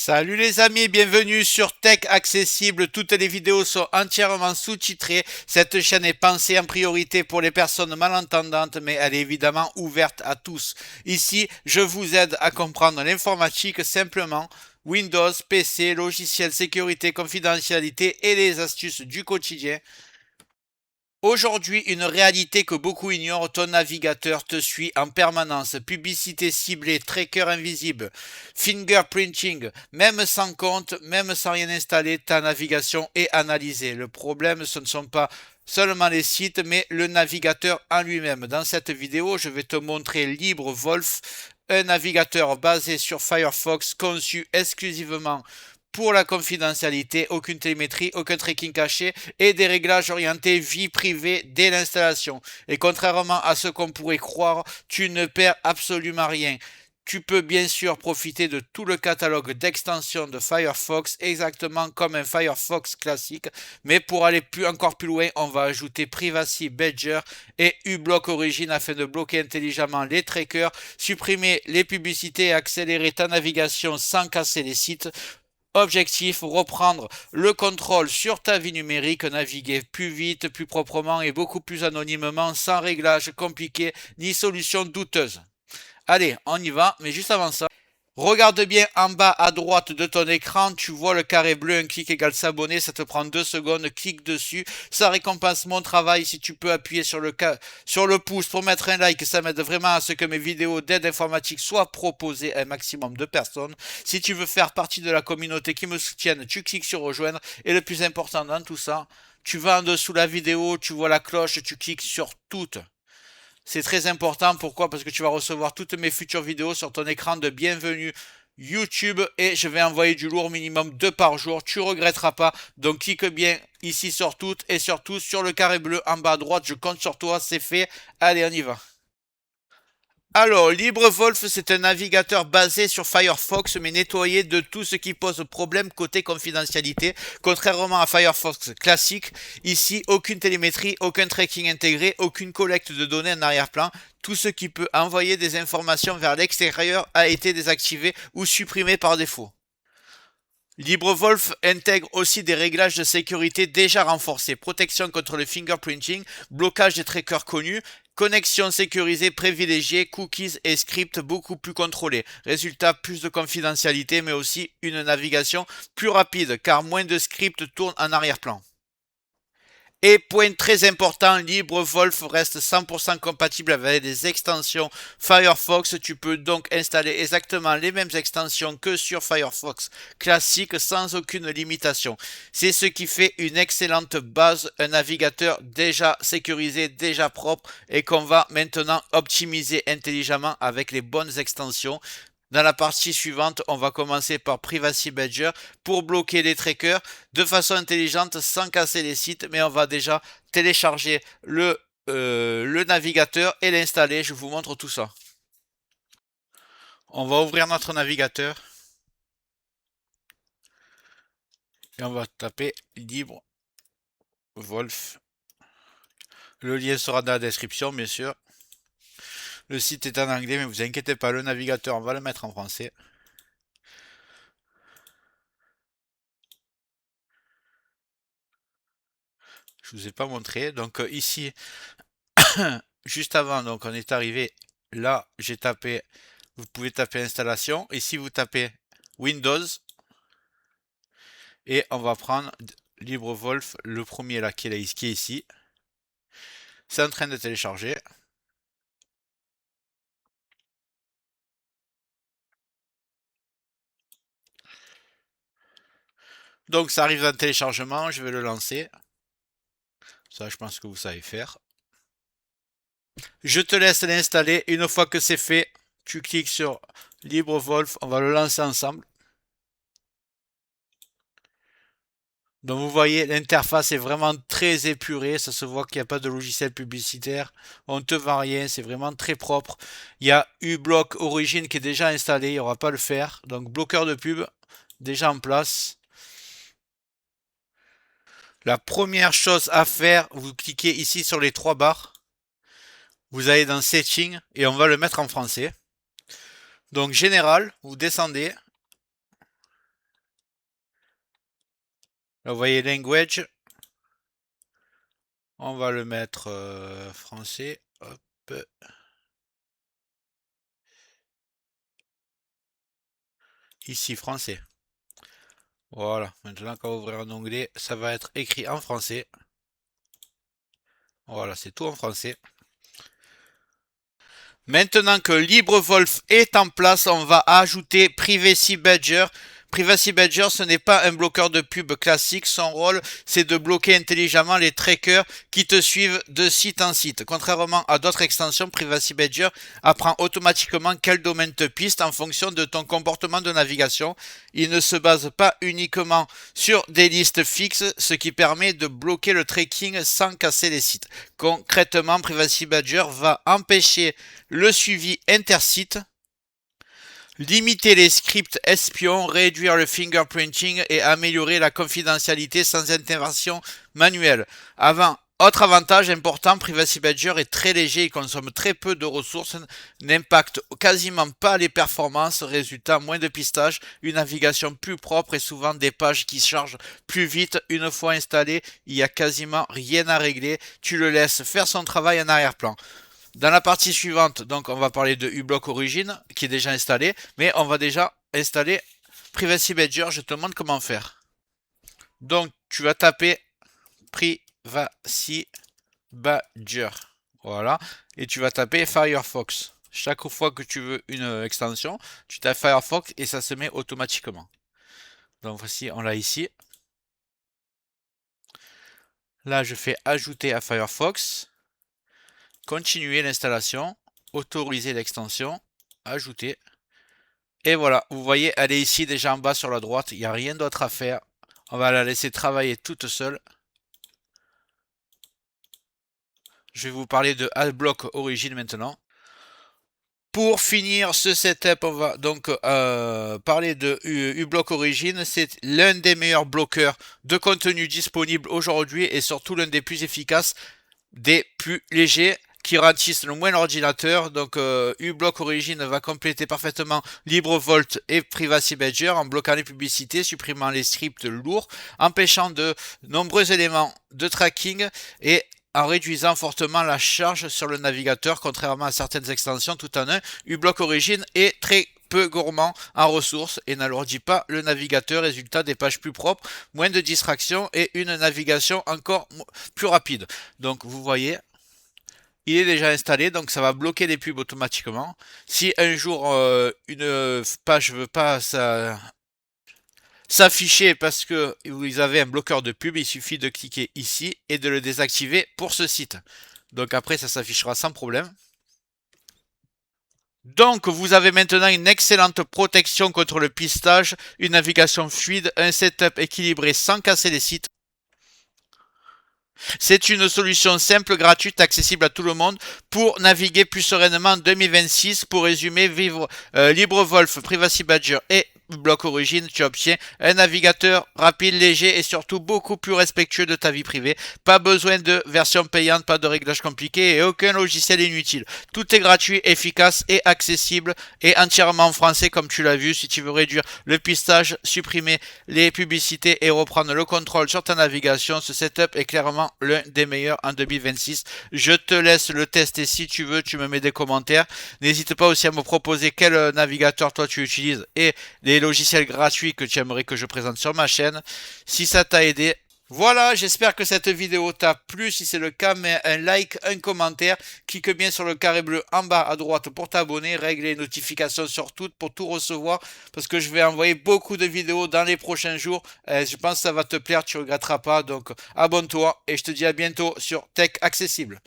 Salut les amis, bienvenue sur Tech Accessible. Toutes les vidéos sont entièrement sous-titrées. Cette chaîne est pensée en priorité pour les personnes malentendantes, mais elle est évidemment ouverte à tous. Ici, je vous aide à comprendre l'informatique simplement. Windows, PC, logiciels, sécurité, confidentialité et les astuces du quotidien. Aujourd'hui, une réalité que beaucoup ignorent, ton navigateur te suit en permanence. Publicité ciblée, tracker invisible, fingerprinting, même sans compte, même sans rien installer, ta navigation est analysée. Le problème, ce ne sont pas seulement les sites, mais le navigateur en lui-même. Dans cette vidéo, je vais te montrer LibreWolf, un navigateur basé sur Firefox, conçu exclusivement pour la confidentialité, aucune télémétrie, aucun tracking caché et des réglages orientés vie privée dès l'installation. Et contrairement à ce qu'on pourrait croire, tu ne perds absolument rien. Tu peux bien sûr profiter de tout le catalogue d'extensions de Firefox, exactement comme un Firefox classique, mais pour aller encore plus loin, on va ajouter Privacy Badger et uBlock Origin afin de bloquer intelligemment les trackers, supprimer les publicités et accélérer ta navigation sans casser les sites. Objectif, reprendre le contrôle sur ta vie numérique, naviguer plus vite, plus proprement et beaucoup plus anonymement, sans réglages compliqués ni solutions douteuses. Allez, on y va, mais juste avant ça, regarde bien en bas à droite de ton écran, tu vois le carré bleu, un clic égale s'abonner, ça te prend 2 secondes, clique dessus, ça récompense mon travail. Si tu peux appuyer sur le pouce pour mettre un like, ça m'aide vraiment à ce que mes vidéos d'aide informatique soient proposées à un maximum de personnes. Si tu veux faire partie de la communauté qui me soutienne, tu cliques sur rejoindre, et le plus important dans tout ça, tu vas en dessous de la vidéo, tu vois la cloche, tu cliques sur toutes. C'est très important. Pourquoi? Parce que tu vas recevoir toutes mes futures vidéos sur ton écran de bienvenue YouTube et je vais envoyer du lourd minimum 2 par jour. Tu regretteras pas. Donc clique bien ici sur toutes et surtout sur le carré bleu en bas à droite. Je compte sur toi. C'est fait. Allez, on y va. Alors, LibreWolf, c'est un navigateur basé sur Firefox, mais nettoyé de tout ce qui pose problème côté confidentialité. Contrairement à Firefox classique, ici, aucune télémétrie, aucun tracking intégré, aucune collecte de données en arrière-plan. Tout ce qui peut envoyer des informations vers l'extérieur a été désactivé ou supprimé par défaut. LibreWolf intègre aussi des réglages de sécurité déjà renforcés, protection contre le fingerprinting, blocage des trackers connus, connexion sécurisée privilégiée, cookies et scripts beaucoup plus contrôlés. Résultat, plus de confidentialité mais aussi une navigation plus rapide car moins de scripts tournent en arrière-plan. Et point très important, LibreWolf reste 100% compatible avec des extensions Firefox. Tu peux donc installer exactement les mêmes extensions que sur Firefox classique sans aucune limitation. C'est ce qui fait une excellente base, un navigateur déjà sécurisé, déjà propre et qu'on va maintenant optimiser intelligemment avec les bonnes extensions. Dans la partie suivante, on va commencer par Privacy Badger pour bloquer les trackers de façon intelligente sans casser les sites, mais on va déjà télécharger le navigateur et l'installer. Je vous montre tout ça. On va ouvrir notre navigateur et on va taper LibreWolf. Le lien sera dans la description, bien sûr. Le site est en anglais, mais vous inquiétez pas, le navigateur, on va le mettre en français. Je vous ai pas montré. Donc ici, juste avant, donc on est arrivé là, j'ai tapé, vous pouvez taper installation. Ici, vous tapez Windows et on va prendre LibreWolf, le premier là qui est ici. C'est en train de télécharger. Donc ça arrive dans le téléchargement, je vais le lancer. Ça, je pense que vous savez faire. Je te laisse l'installer. Une fois que c'est fait, tu cliques sur LibreWolf, on va le lancer ensemble. Donc vous voyez, l'interface est vraiment très épurée, ça se voit qu'il n'y a pas de logiciel publicitaire, on ne te vend rien, c'est vraiment très propre. Il y a uBlock Origin qui est déjà installé, il n'y aura pas à le faire. Donc bloqueur de pub, déjà en place. La première chose à faire, vous cliquez ici sur les 3 barres. Vous allez dans Settings et on va le mettre en français. Donc Général, vous descendez. Là, vous voyez language. On va le mettre français. Hop. Ici, français. Voilà. Maintenant, quand on va ouvrir un onglet, ça va être écrit en français. Voilà, c'est tout en français. Maintenant que LibreWolf est en place, on va ajouter Privacy Badger. Privacy Badger, ce n'est pas un bloqueur de pub classique. Son rôle, c'est de bloquer intelligemment les trackers qui te suivent de site en site. Contrairement à d'autres extensions, Privacy Badger apprend automatiquement quel domaine te piste en fonction de ton comportement de navigation. Il ne se base pas uniquement sur des listes fixes, ce qui permet de bloquer le tracking sans casser les sites. Concrètement, Privacy Badger va empêcher le suivi intersite, limiter les scripts espions, réduire le fingerprinting et améliorer la confidentialité sans intervention manuelle. Autre avantage important, Privacy Badger est très léger, il consomme très peu de ressources, n'impacte quasiment pas les performances, résultat moins de pistage, une navigation plus propre et souvent des pages qui chargent plus vite. Une fois installé, il n'y a quasiment rien à régler, tu le laisses faire son travail en arrière-plan. Dans la partie suivante, donc on va parler de uBlock Origin qui est déjà installé, mais on va déjà installer Privacy Badger. Je te montre comment faire. Donc tu vas taper Privacy Badger, voilà, et tu vas taper Firefox. Chaque fois que tu veux une extension, tu tapes Firefox et ça se met automatiquement. Donc voici, on l'a ici. Là, je fais ajouter à Firefox. Continuer l'installation, autoriser l'extension, ajouter. Et voilà, vous voyez, elle est ici déjà en bas sur la droite, il n'y a rien d'autre à faire. On va la laisser travailler toute seule. Je vais vous parler de AdBlock Origin maintenant. Pour finir ce setup, on va donc parler de uBlock Origin. C'est l'un des meilleurs bloqueurs de contenu disponible aujourd'hui et surtout l'un des plus efficaces, des plus légers, qui ralentissent le moins l'ordinateur. Donc uBlock Origin va compléter parfaitement LibreVolt et Privacy Badger en bloquant les publicités, supprimant les scripts lourds, empêchant de nombreux éléments de tracking et en réduisant fortement la charge sur le navigateur, contrairement à certaines extensions tout en un. uBlock Origin est très peu gourmand en ressources et n'alourdit pas le navigateur, résultat des pages plus propres, moins de distractions et une navigation encore plus rapide. Donc vous voyez, il est déjà installé, donc ça va bloquer les pubs automatiquement. Si un jour une page ne veut pas s'afficher parce que vous avez un bloqueur de pub, il suffit de cliquer ici et de le désactiver pour ce site. Donc après, ça s'affichera sans problème. Donc, vous avez maintenant une excellente protection contre le pistage, une navigation fluide, un setup équilibré sans casser les sites. C'est une solution simple, gratuite, accessible à tout le monde pour naviguer plus sereinement en 2026. Pour résumer, vivre LibreWolf, Privacy Badger et Block Origin, tu obtiens un navigateur rapide, léger et surtout beaucoup plus respectueux de ta vie privée. Pas besoin de version payante, pas de réglages compliqués et aucun logiciel inutile. Tout est gratuit, efficace et accessible et entièrement en français comme tu l'as vu. Si tu veux réduire le pistage, supprimer les publicités et reprendre le contrôle sur ta navigation, ce setup est clairement l'un des meilleurs en 2026. Je te laisse le tester si tu veux, tu me mets des commentaires. N'hésite pas aussi à me proposer quel navigateur toi tu utilises et les logiciels gratuits que tu aimerais que je présente sur ma chaîne. Si ça t'a aidé, voilà, j'espère que cette vidéo t'a plu. Si c'est le cas, mets un like, un commentaire. Clique bien sur le carré bleu en bas à droite pour t'abonner. Règle les notifications sur toutes pour tout recevoir. Parce que je vais envoyer beaucoup de vidéos dans les prochains jours. Je pense que ça va te plaire, tu ne regretteras pas. Donc abonne-toi et je te dis à bientôt sur Tech Accessible.